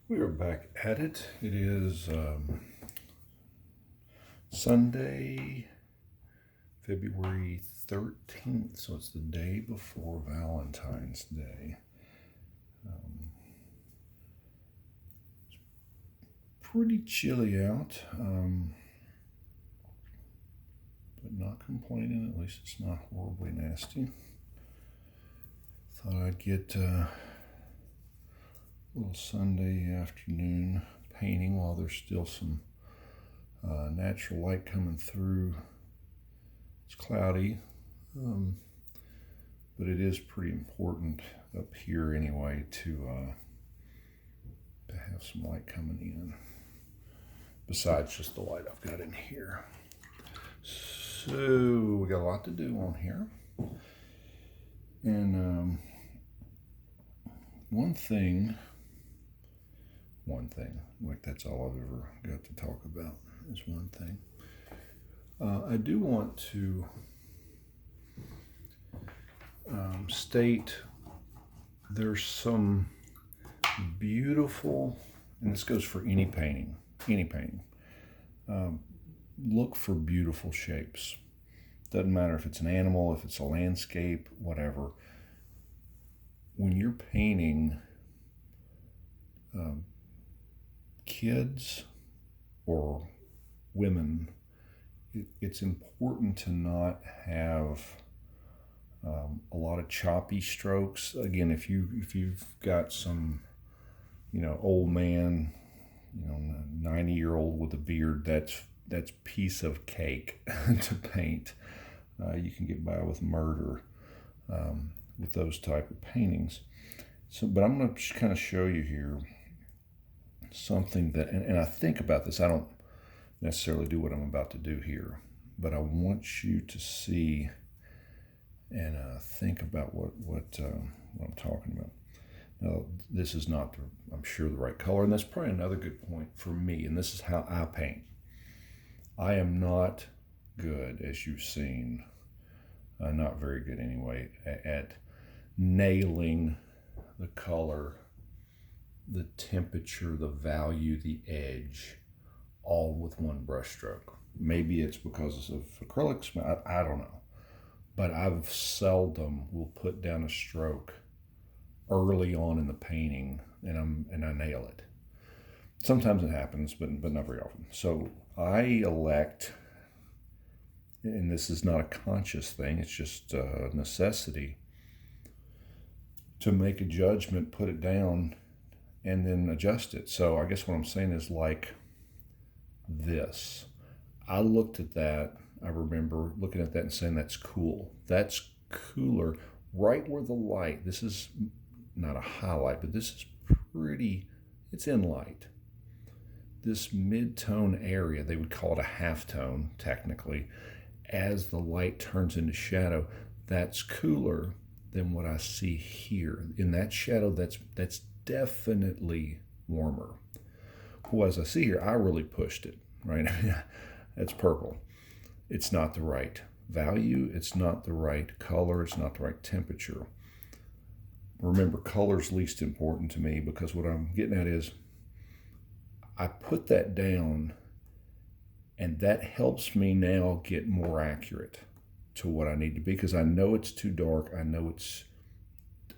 We are back at it. It is Sunday, February 13th, so it's the day before Valentine's Day. It's pretty chilly out, but not complaining. At least it's not horribly nasty. Thought I'd get a little Sunday afternoon painting while there's still some natural light coming through. It's cloudy, but it is pretty important up here anyway to have some light coming in, besides just the light I've got in here. So we got a lot to do on here, and one thing, like that's all I've ever got to talk about is one thing. I do want to state there's some beautiful, and this goes for any painting, look for beautiful shapes. Doesn't matter if it's an animal, if it's a landscape, whatever. When you're painting kids or women, it's important to not have a lot of choppy strokes. Again, if you've got some, old man, 90-year-old with a beard, that's piece of cake to paint. You can get by with murder with those type of paintings. So, but I'm going to just kind of show you here something that, and I think about this. I don't necessarily do what I'm about to do here, but I want you to see and think about what I'm talking about. Now, this is not, I'm sure, the right color, and that's probably another good point for me, and this is how I paint. I am not good, as you've seen, not very good anyway, at nailing the color, the temperature, the value, the edge, all with one brush stroke. Maybe it's because of acrylics, I don't know. But I've seldom will put down a stroke early on in the painting and I nail it. Sometimes it happens, but not very often. So I elect, and this is not a conscious thing, it's just a necessity, to make a judgment, put it down, and then adjust it. So I guess what I'm saying is like this. I looked at that, I remember looking at that and saying, that's cool. That's cooler. Right where the light, this is not a highlight, but this is pretty, it's in light. This mid-tone area, they would call it a half-tone technically, as the light turns into shadow, that's cooler than what I see here. In that shadow, that's definitely warmer. Well, as I see here, I really pushed it, right? That's purple. It's not the right value, it's not the right color, it's not the right temperature. Remember, color's least important to me, because what I'm getting at is I put that down, and that helps me now get more accurate to what I need to be, because I know it's too dark, I know it's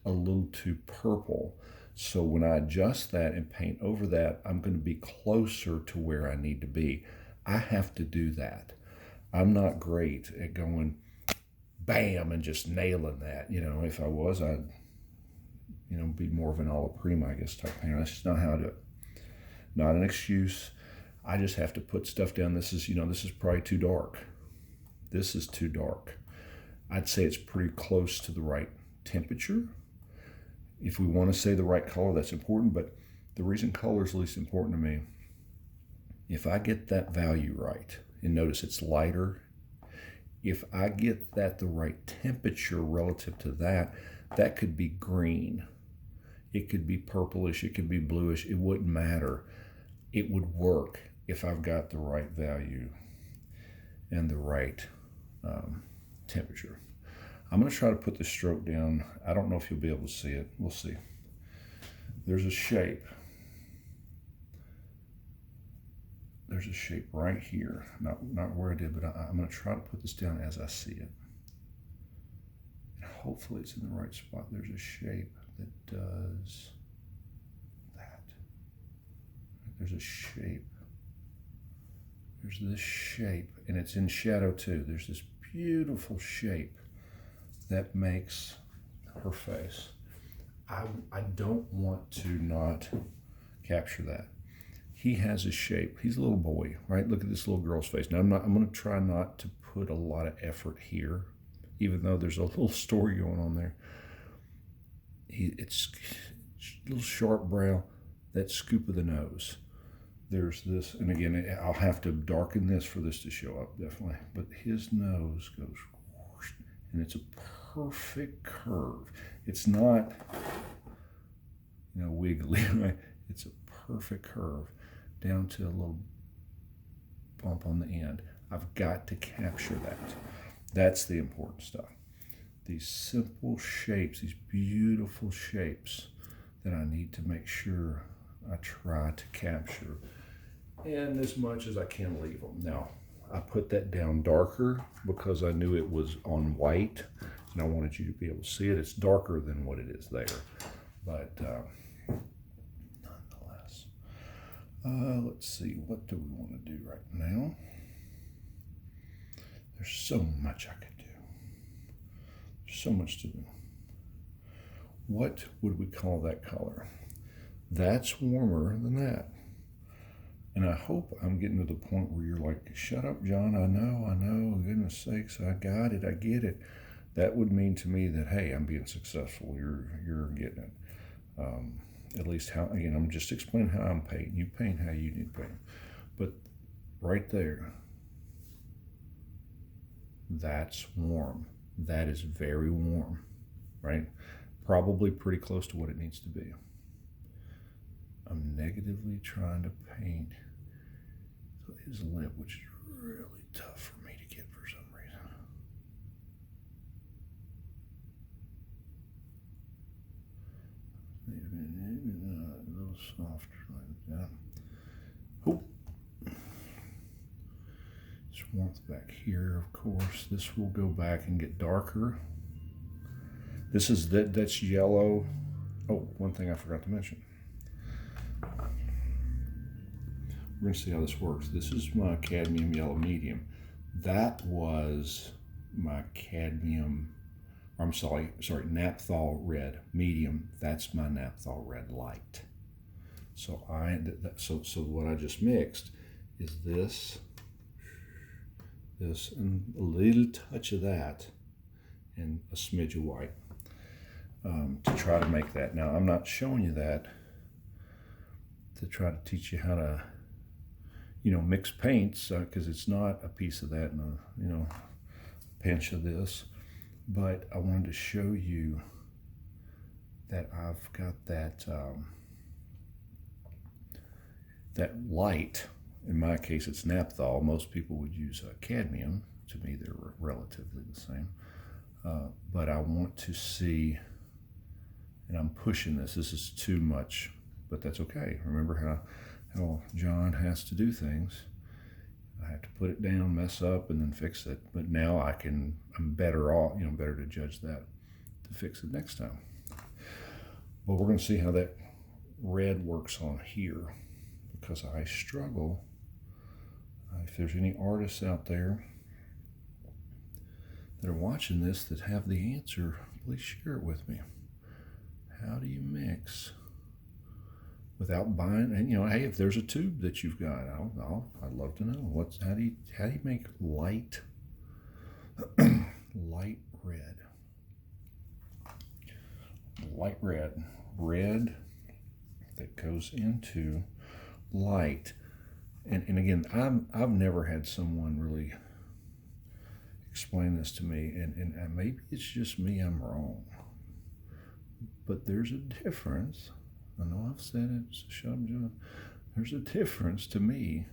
a little too purple. So when I adjust that and paint over that, I'm going to be closer to where I need to be. I have to do that. I'm not great at going bam and just nailing that. If I was, I'd be more of an alla prima, I guess, type painter. That's just not how I do it. Not an excuse. I just have to put stuff down. This is probably too dark. This is too dark. I'd say it's pretty close to the right temperature. If we want to say the right color, that's important, but the reason color is least important to me, if I get that value right, and notice it's lighter, if I get that the right temperature relative to that, that could be green, it could be purplish, it could be bluish, it wouldn't matter. It would work if I've got the right value and the right temperature. I'm going to try to put the stroke down. I don't know if you'll be able to see it. We'll see. There's a shape. there's a shape right here, not where I did, but I'm going to try to put this down as I see it. And hopefully it's in the right spot. There's a shape that does that. There's a shape. There's this shape, and it's in shadow too. There's this beautiful shape that makes her face. I don't want to not capture that. He has a shape. He's a little boy, right? Look at this little girl's face. Now I'm going to try not to put a lot of effort here, even though there's a little story going on there. It's a little sharp brow, that scoop of the nose. There's this, and again, I'll have to darken this for this to show up, definitely. But his nose goes whoosh, and it's a perfect curve. It's not, wiggly, right? It's a perfect curve down to a little bump on the end. I've got to capture that. That's the important stuff. These simple shapes, these beautiful shapes that I need to make sure I try to capture, and as much as I can leave them. Now, I put that down darker because I knew it was on white, and I wanted you to be able to see it. It's darker than what it is there, but nonetheless. Let's see, what do we want to do right now? There's so much I could do. There's so much to do. What would we call that color? That's warmer than that. And I hope I'm getting to the point where you're like, shut up, John, I know, goodness sakes, I got it, I get it. That would mean to me that, hey, I'm being successful, you're getting it. At least how, again, I'm just explaining how I'm painting. You paint how you need to paint. But right there, that's warm. That is very warm, right? Probably pretty close to what it needs to be. I'm negatively trying to paint his lip, which is really tough for me to get for some reason. Maybe a little softer like that. Oh, this warmth back here, of course. This will go back and get darker. This is that's yellow. Oh, one thing I forgot to mention. We're going to see how this works. This is my cadmium yellow medium. That was my cadmium, naphthol red medium. That's my naphthol red light. So so what I just mixed is this, and a little touch of that, and a smidge of white to try to make that. Now, I'm not showing you that to try to teach you how to mix paints, because it's not a piece of that and a pinch of this, but I wanted to show you that I've got that that light. In my case, it's naphthol. Most people would use cadmium. To me, they're relatively the same, but I want to see, and I'm pushing this. This is too much, but that's okay. Remember how John has to do things. I have to put it down, mess up, and then fix it. But now I'm better off, better to judge that, to fix it next time. But we're going to see how that red works on here, because I struggle. If there's any artists out there that are watching this that have the answer, please share it with me. How do you mix without buying? And hey, if there's a tube that you've got, I'd love to know how do you make light light red that goes into light. And again, I've never had someone really explain this to me, and maybe it's just me, I'm wrong, but there's a difference. I know I've said it, so shut up, John. There's a difference to me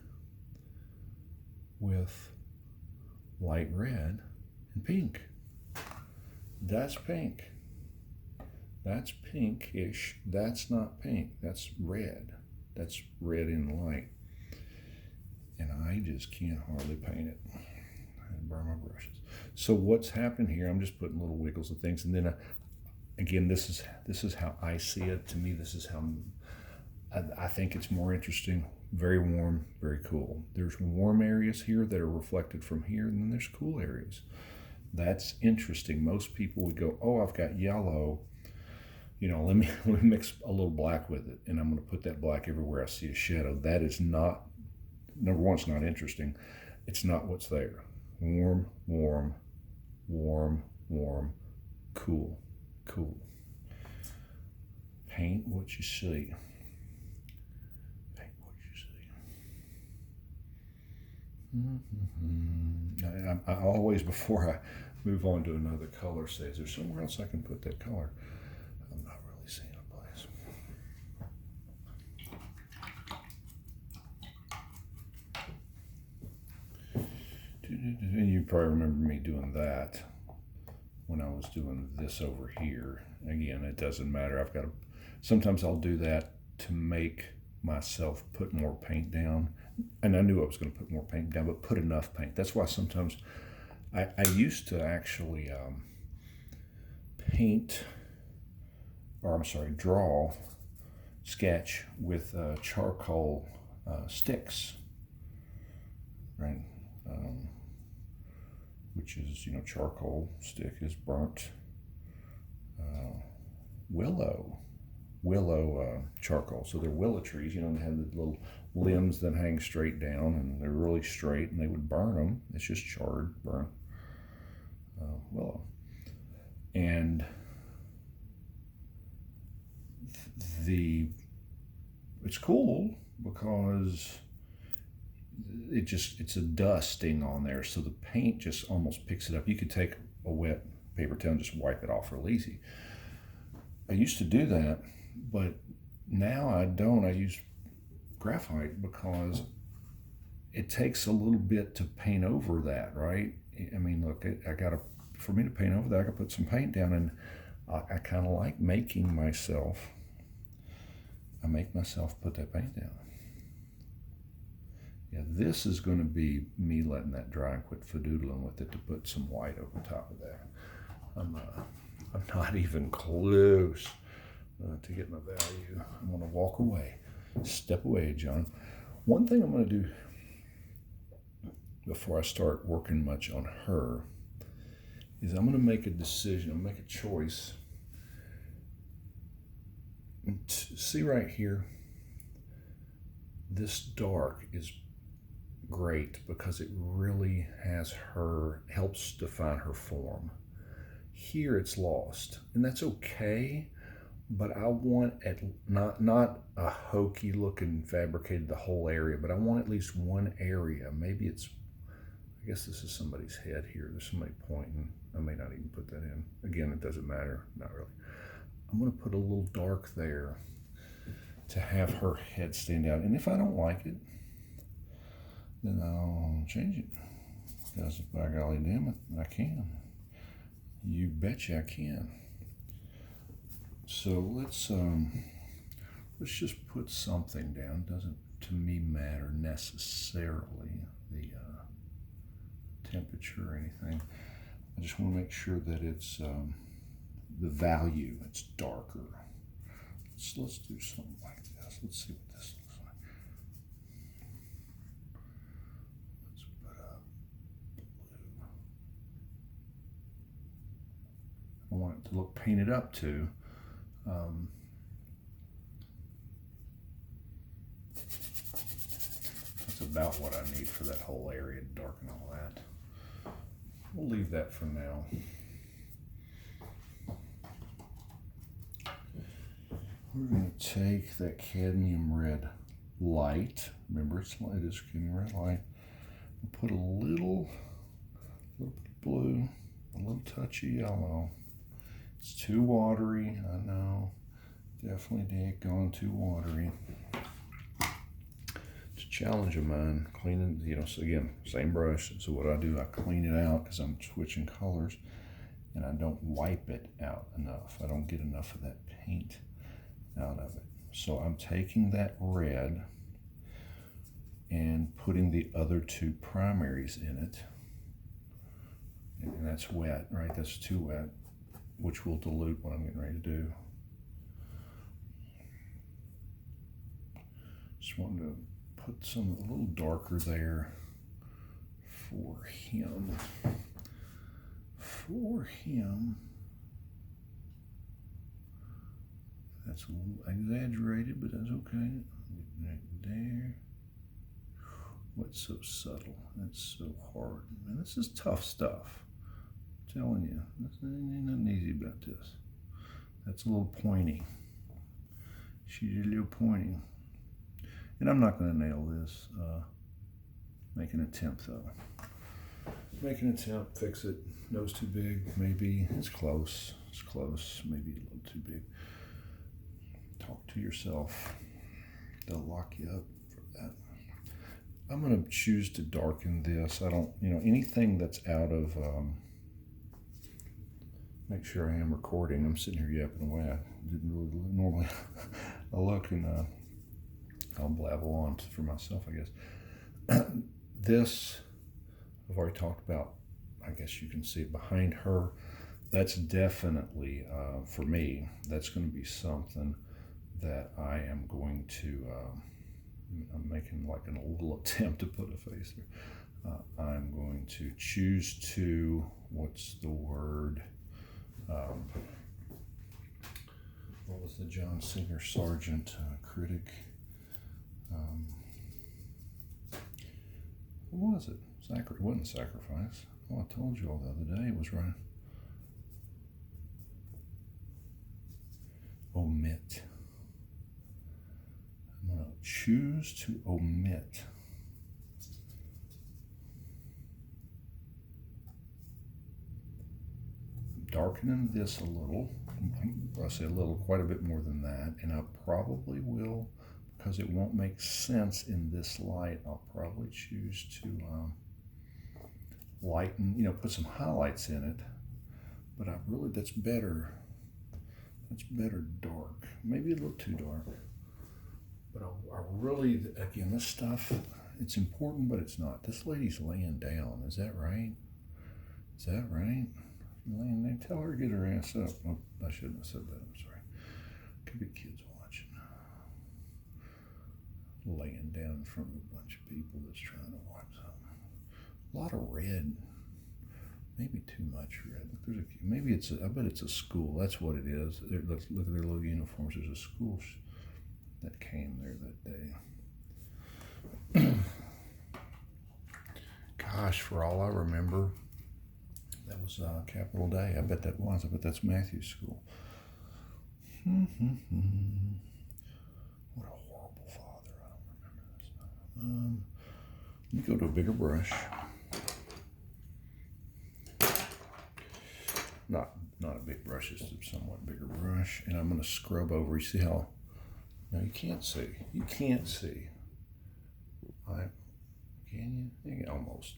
with light red and pink. That's pink. That's pinkish. That's not pink. That's red. That's red in light. and I just can't hardly paint it. I burn my brushes. So what's happening here, I'm just putting little wiggles of things, and then again, this is how I see it. To me, this is how I think it's more interesting. Very warm, very cool. There's warm areas here that are reflected from here, and then there's cool areas. That's interesting. Most people would go, oh, I've got yellow. You know, let me mix a little black with it, and I'm going to put that black everywhere I see a shadow. That is not, number one, it's not interesting. It's not what's there. Warm, warm, warm, warm, cool, cool. Paint what you see. Paint what you see. I always, before I move on to another color, say, is there somewhere else I can put that color? I'm not really seeing a place. And you probably remember me doing that when I was doing this over here. Again, it doesn't matter. Sometimes I'll do that to make myself put more paint down. And I knew I was going to put more paint down, but put enough paint. That's why sometimes I used to actually draw, sketch with charcoal sticks, right? Which is, you know, charcoal stick is burnt willow charcoal. So they're willow trees, you know, they have the little limbs that hang straight down, and they're really straight, and they would burn them. It's just charred, burnt willow. And it's cool because it's a dusting on there, so the paint just almost picks it up. You could take a wet paper towel and just wipe it off real easy. I used to do that, but now I don't. I use graphite because it takes a little bit to paint over that, right? I mean, look, for me to paint over that, I gotta put some paint down, and I kind of like making myself. I make myself put that paint down. Yeah, this is going to be me letting that dry and quit fadoodling with it to put some white over top of that. I'm not even close to getting a value. I'm going to walk away. Step away, John. One thing I'm going to do before I start working much on her is I'm going to make a decision. I'm going to make a choice. See right here, this dark is great because it really helps define her form. Here it's lost, and that's okay, but I want not a hokey looking fabricated the whole area, but I want at least one area. Maybe I guess this is somebody's head here. There's somebody pointing. I may not even put that in. Again, it doesn't matter, not really. I'm going to put a little dark there to have her head stand out. And if I don't like it, then I'll change it. Because by golly damn it, I can. You betcha I can. So let's just put something down. Doesn't to me matter necessarily the temperature or anything. I just want to make sure that it's the value, it's darker. So let's do something like this. Let's see what this looks like. Let's put up blue. I want it to look painted up too. That's about what I need for that whole area, to darken all that. We'll leave that for now. We're going to take that cadmium red light. Remember, it is cadmium red light. We'll put a little bit of blue, a little touch of yellow. It's too watery, I know. Definitely gone too watery. It's a challenge of mine. Cleaning, so again, same brush. So what I do, I clean it out because I'm switching colors, and I don't wipe it out enough. I don't get enough of that paint out of it. So I'm taking that red, and putting the other two primaries in it. And that's wet, right? That's too wet, which will dilute what I'm getting ready to do. Just wanted to put some a little darker there for him. For him. That's a little exaggerated, but that's okay. Right there. What's so subtle? That's so hard. Man, this is tough stuff. I'm telling you, ain't nothing easy about this. That's a little pointy. She's a little pointy. And I'm not going to nail this. Make an attempt though. Make an attempt, fix it. Nose too big, maybe. It's close. It's close. Maybe a little too big. Talk to yourself. They'll lock you up for that. I'm going to choose to darken this. I don't, anything that's out of, make sure I am recording. I'm sitting here yapping away. I didn't really normally I look and I'll blabble on for myself, I guess. This, I've already talked about. I guess you can see it behind her. That's definitely, for me, that's going to be something that I am going to, I'm making like a little attempt to put a face there. I'm going to choose to, what's the word? What was the John Singer Sargent critic? What was it? It wasn't Sacrifice. Oh, I told you all the other day it was right. Omit. I'm going to choose to omit. I'm darkening this a little. I say a little, quite a bit more than that, and I probably will, because it won't make sense in this light. I'll probably choose to lighten, put some highlights in it. But that's better. That's better dark. Maybe a little too dark. But I really, again, this stuff, it's important, but it's not. This lady's laying down. Is that right? Is that right? Laying there. Tell her to get her ass up. Oh, I shouldn't have said that. I'm sorry. Could be kids watching. Laying down in front of a bunch of people that's trying to watch something. A lot of red. Maybe too much red. Look, I bet it's a school. That's what it is. Let's look at their little uniforms. There's a school that came there that day. Gosh, for all I remember, that was Capital Day. I bet that was. I bet that's Matthew's school. What a horrible father. I don't remember this. Let me go to a bigger brush. Not a big brush, just a somewhat bigger brush. And I'm going to scrub over. You see how? Now you can't see. You can't see. Can you? Yeah, almost.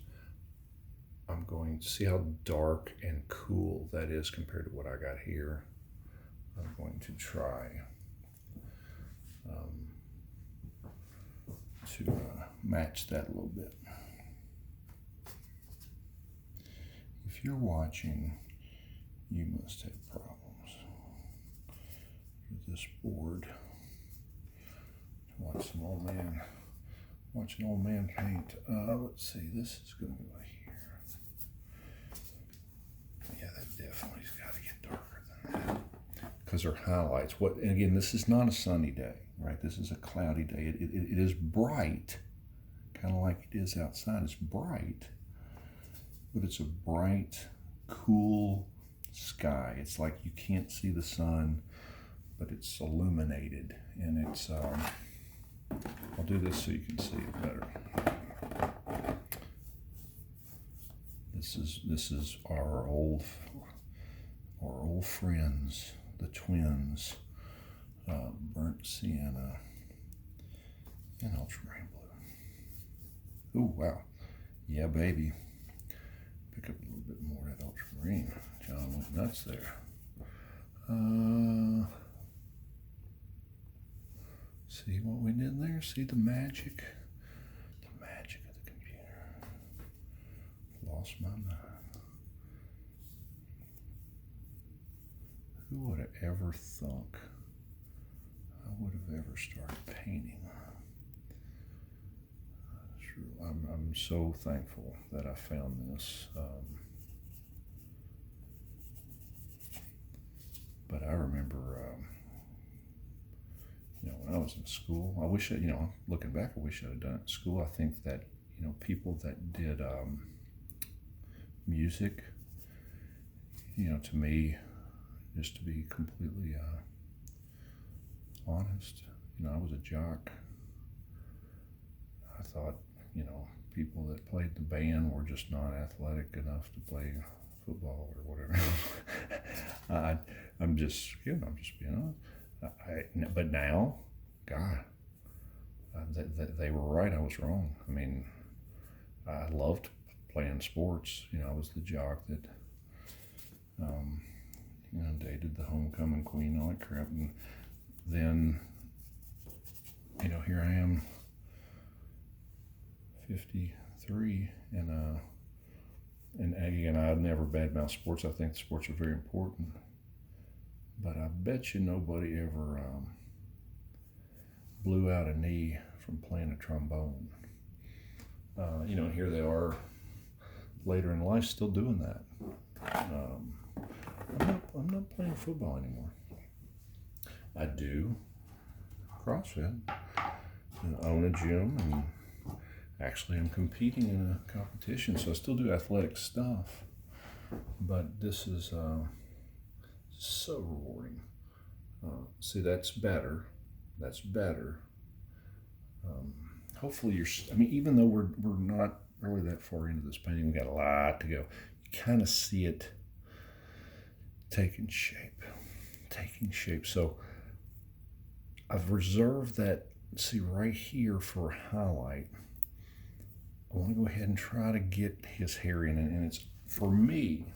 I'm going to see how dark and cool that is compared to what I got here. I'm going to try to match that a little bit. If you're watching, you must have problems with this board. Watch an old man paint. Let's see, this is going to go here. Yeah, that definitely's got to get darker than that. Because they're highlights. And again, this is not a sunny day, right? This is a cloudy day. It is bright, kind of like it is outside. It's bright, but it's a bright, cool sky. It's like you can't see the sun, but it's illuminated, and it's I'll do this so you can see it better. This is our old friends, the twins, burnt sienna and ultramarine blue. Ooh, wow. Yeah, baby. Pick up a little bit more of that ultramarine. John went nuts there. See what we did there? See the magic? The lost my mind. Who would have ever thunk I would have ever started painting? I'm so thankful that I found this. But I remember, when I was in school, I wish, looking back, I wish I'd have done it in school. I think that, people that did music, to me, just to be completely honest, I was a jock. I thought, people that played the band were just not athletic enough to play football or whatever. I'm just being honest. But now, God, they were right. I was wrong. I mean, I loved playing sports. I was the jock that, dated the homecoming queen, all that crap. And then, here I am, 53, and again, I've never badmouthed sports. I think sports are very important, but I bet you nobody ever blew out a knee from playing a trombone. And here they are later in life still doing that. I'm not playing football anymore. I do CrossFit and own a gym, and actually I'm competing in a competition, so I still do athletic stuff. But this is so rewarding. See, that's better. Hopefully even though we're not really that far into this painting, we got a lot to go. You kind of see it taking shape. So I've reserved that, see right here for a highlight. I want to go ahead and try to get his hair in, and it's, for me,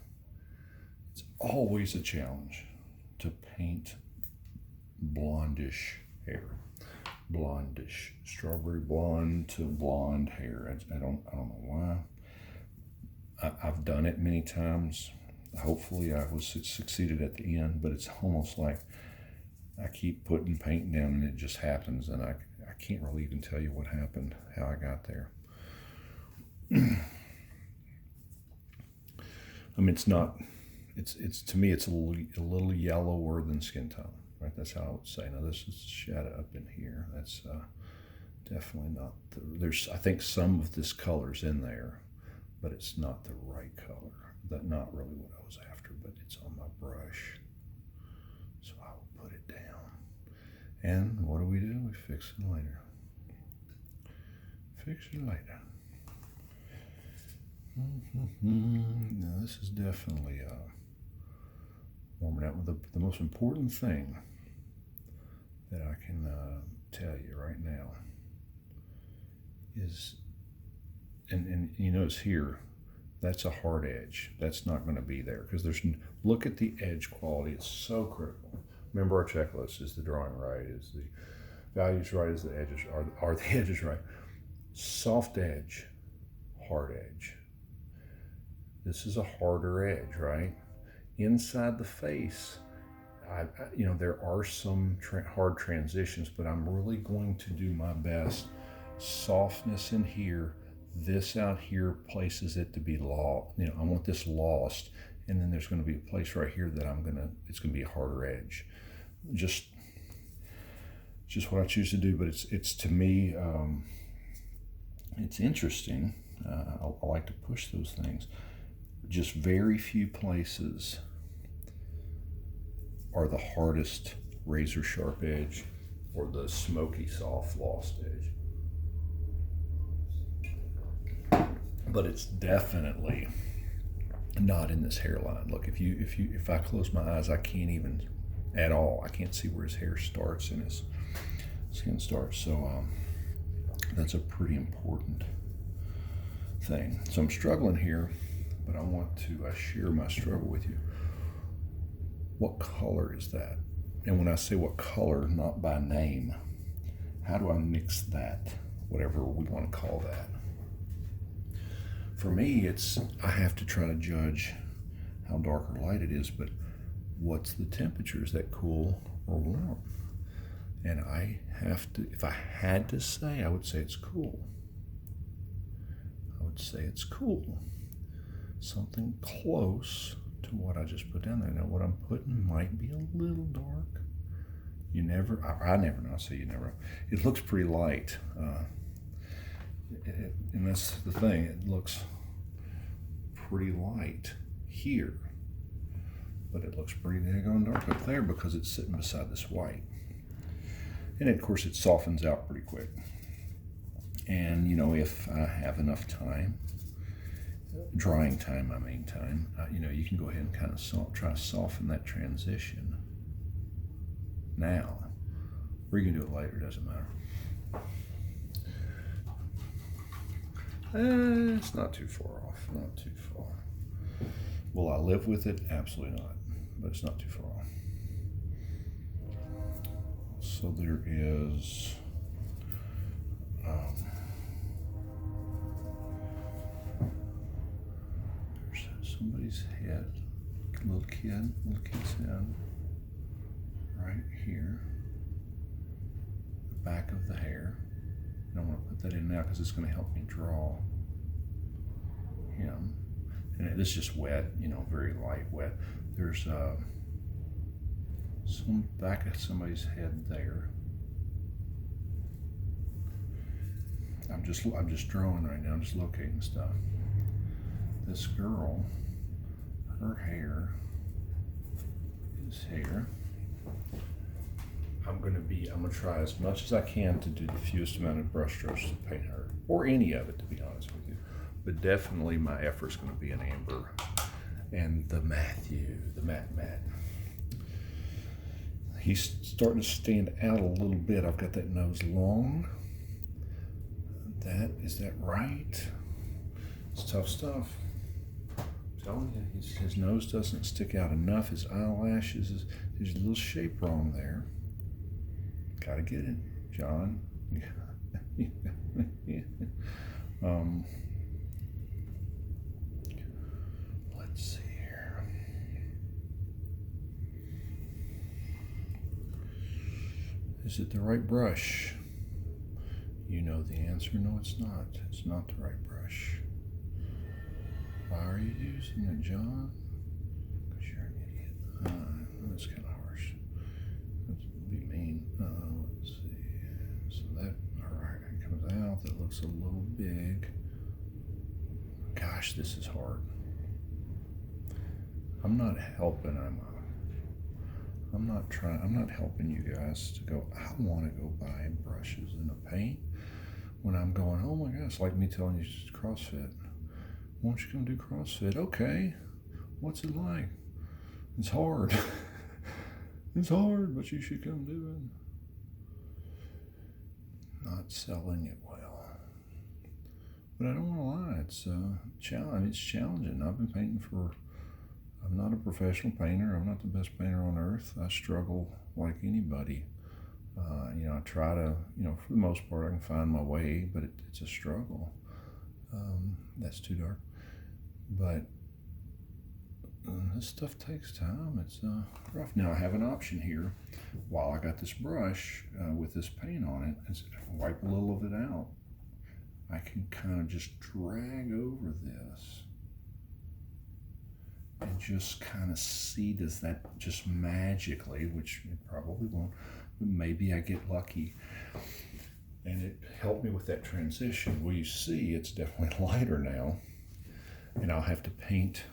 it's always a challenge to paint blondish hair. Blondish, strawberry blonde to blonde hair. I don't know why. I've done it many times. Hopefully I was succeeded at the end, but it's almost like I keep putting paint down and it just happens, and I can't really even tell you what happened, how I got there. It's to me, it's a little yellower than skin tone, right? That's how I would say. Now this is shadow up in here. That's definitely not, there's, I think some of this color's in there, but it's not the right color. That's not really what I was after, but it's on my brush. So I will put it down. And what do? We fix it later. Now this is definitely warming up. The most important thing that I can tell you right now is, and you notice here, that's a hard edge. That's not going to be there because look at the edge quality. It's so critical. Remember, our checklist is the drawing right, is the values right, is the edges, are the edges right. Soft edge, hard edge. This is a harder edge, right? Inside the face, there are some hard transitions, but I'm really going to do my best. Softness in here, this out here places it to be I want this lost, and then there's going to be a place right here that it's going to be a harder edge. Just what I choose to do, but it's to me, it's interesting. I like to push those things. Just very few places are the hardest razor sharp edge or the smoky soft lost edge. But it's definitely not in this hairline. Look, if I close my eyes, I can't even at all. I can't see where his hair starts and his skin starts. So that's a pretty important thing. So I'm struggling here, but I want to share my struggle with you. What color is that? And when I say what color, not by name, how do I mix that, whatever we want to call that? for me, I have to try to judge how dark or light it is, but what's the temperature? Is that cool or warm? And I have to, if I had to say, I would say it's cool. I would say it's cool. Something close to what I just put down there. Now, what I'm putting might be a little dark. I never know, I say you never know. It looks pretty light. And that's the thing, it looks pretty light here. But it looks pretty daggone dark up there because it's sitting beside this white. And of course it softens out pretty quick. And you know, if I have enough time, drying time, you know, you can go ahead and kind of try to soften that transition now. Or you can do it later, doesn't matter. It's not too far off, not too far. Will I live with it? Absolutely not, but it's not too far off. So there is there's somebody's head, little kid's head, right here, the back of the hair. And I want to put that in now because it's going to help me draw him. And it is just wet, you know, very light wet. There's some back of somebody's head there. I'm just drawing right now. I'm just locating stuff. This girl, her hair is here. I'm gonna try as much as I can to do the fewest amount of brush strokes to paint her, or any of it, to be honest with you. But definitely my effort's gonna be in Amber and the Matthew, the Matt. He's starting to stand out a little bit. I've got that nose long. Is that right? It's tough stuff. I'm telling you, his nose doesn't stick out enough. His eyelashes, there's a little shape wrong there. Gotta get it, John. Let's see here. Is it the right brush? You know the answer. No, it's not. It's not the right brush. Why are you using it, John? Because you're an idiot. That's kind of harsh. That'd be mean. Let's see. So that, all right, it comes out. That looks a little big. Gosh, this is hard. I'm not helping. I'm not helping you guys to go, I want to go buy brushes and a paint when I'm going, oh my gosh, like me telling you it's CrossFit. Why don't you come do CrossFit? Okay. What's it like? It's hard. It's hard, but you should come do it. Not selling it well. But I don't want to lie. It's challenging. I've been painting I'm not a professional painter. I'm not the best painter on earth. I struggle like anybody. You know, I try to, you know, for the most part, I can find my way, but it's a struggle. That's too dark. But this stuff takes time. It's rough. Now I have an option here. While I got this brush with this paint on it, and wipe a little of it out, I can kind of just drag over this and just kind of see, does that just magically, which it probably won't, but maybe I get lucky. And it helped me with that transition. Well, you see, it's definitely lighter now. And I'll have to paint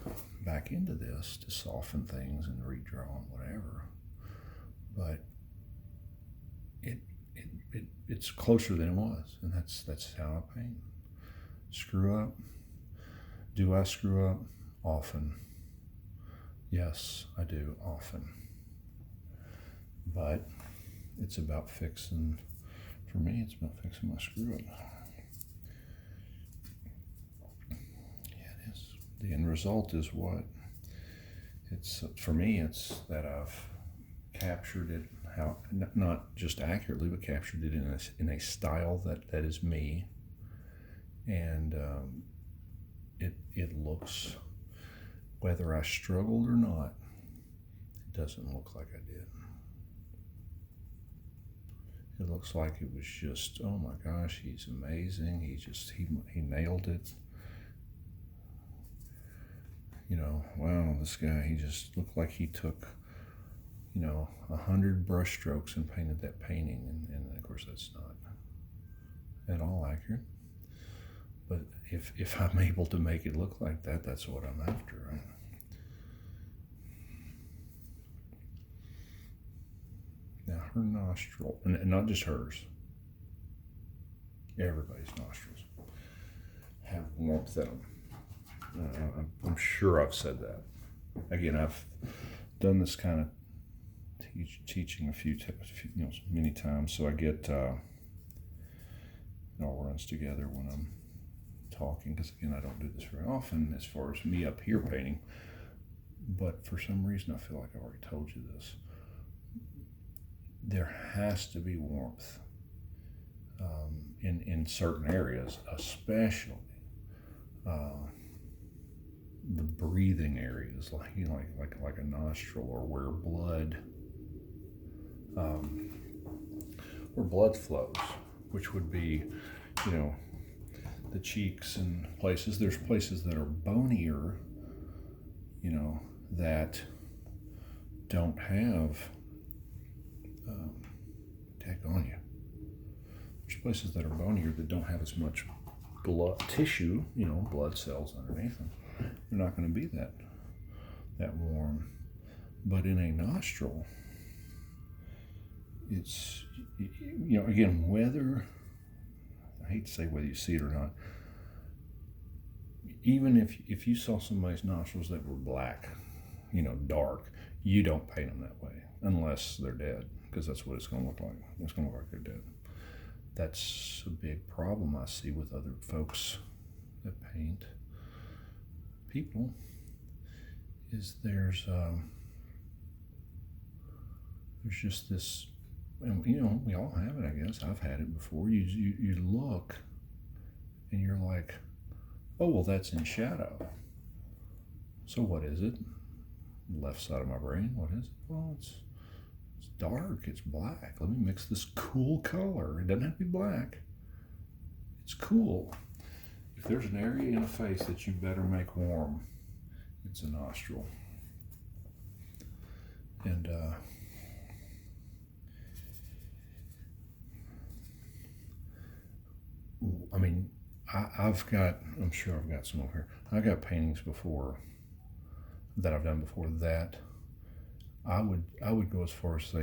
back into this to soften things and redraw and whatever. But it's closer than it was. And that's how I paint. Screw up. Do I screw up? Often. Yes, I do, often. But it's about fixing, for me, it's about fixing my screw up. Yeah, it is. The end result is what? It's, for me, it's that I've captured it, how, not just accurately, but captured it in a style that is me. And it looks, whether I struggled or not, it doesn't look like I did. It looks like it was just, oh my gosh, he's amazing. He nailed it. You know, wow, this guy, he just looked like he took, 100 brush strokes and painted that painting. And of course that's not at all accurate. But if I'm able to make it look like that, that's what I'm after, right? Now her nostril, and not just hers, everybody's nostrils have warmth in them. I'm sure I've said that. Again, I've done this kind of teaching many times, so I get it all runs together when I'm talking, because again, I don't do this very often as far as me up here painting, but for some reason I feel like I've already told you this. There has to be warmth in certain areas, especially the breathing areas, like a nostril, or where blood flows, which would be, the cheeks and places. There's places that are bonier, that don't have on you. There's places that are bonier that don't have as much blood tissue, blood cells underneath them. They're not going to be that warm. But in a nostril, it's, again, whether, I hate to say whether you see it or not, even if you saw somebody's nostrils that were black, dark, you don't paint them that way unless they're dead, because that's what it's going to look like. It's going to look like they're dead. That's a big problem I see with other folks that paint people, is there's just this, and we all have it, I guess. I've had it before. You look and you're like, oh, well, that's in shadow. So what is it? Left side of my brain, what is it? Well, it's dark, it's black. Let me mix this cool color. It doesn't have to be black. It's cool. If there's an area in a face that you better make warm, it's a nostril. And I'm sure I've got some over here. I got paintings before that I've done before that I would go as far as say